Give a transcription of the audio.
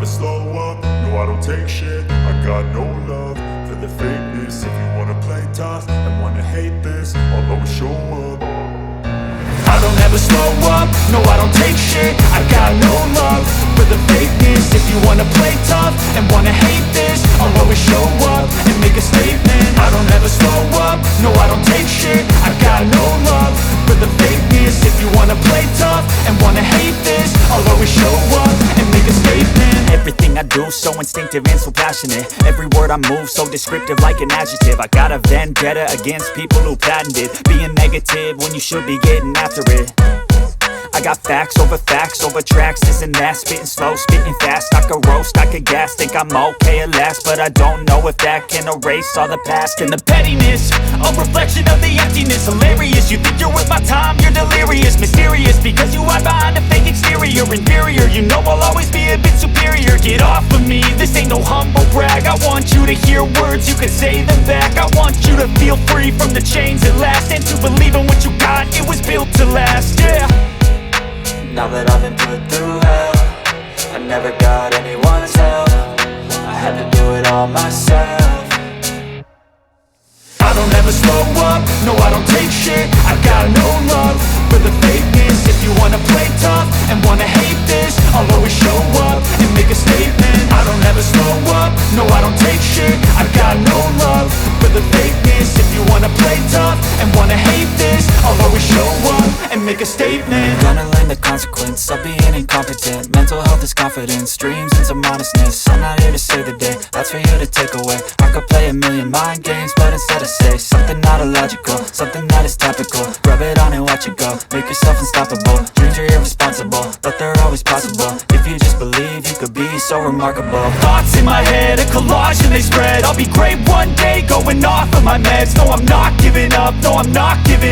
slow up, no I don't take shit. I got no love for the fakeness. If you wanna play tough and wanna hate this, I'll always show up. I don't ever slow up, no I don't take shit. I got no love for the fakeness. If you wanna play tough and wanna hate this, I'll always show up and make a statement. I don't ever slow up, no I don't take shit. I got no love for the fakeness. If you wanna play tough and wanna hate this, I'll always show up and make a statement. Everything I do so instinctive and so passionate. Every word I move so descriptive like an adjective. I got a vendetta against people who patented being negative when you should be getting after it. I got facts over tracks, this and that. Spitting slow, spitting fast, I could roast, I could gas. Think I'm okay at last, but I don't know if that can erase all the past. And the pettiness, a reflection of the emptiness. Hilarious, you think you're worth my time, you're delirious. Mysterious, because you hide behind a fake exterior. Inferior, you know I'll always be a bit superior. Get off of me, this ain't no humble brag. I want you to hear words, you can say them back. I want you to feel free from the chains at last, and to believe in what you got, it was built to last, yeah. Now that I've been put through hell, I never got anyone's help. I had to do it all myself. I don't ever slow up, no I don't take shit. I got no love for the fakeness. If you wanna play tough and wanna hate this, I'll always show up and make a statement. I don't ever slow up, no I don't take shit. I got no love for the fakeness. If you wanna play tough and wanna hate this, I'll always show up and make a statement. Gonna learn the consequence of being incompetent. Mental health is confidence, dreams and some honestness. I'm not here to save the day, that's for you to take away. I could play a million mind games, but instead I say something not illogical, something that is topical. Rub it on and watch it go, make yourself unstoppable. Dreams are irresponsible, but they're always possible. If you just believe, you could be so remarkable. Thoughts in my head, a collage and they spread. I'll be great one day, going off of my meds. No, I'm not giving up, no, I'm not giving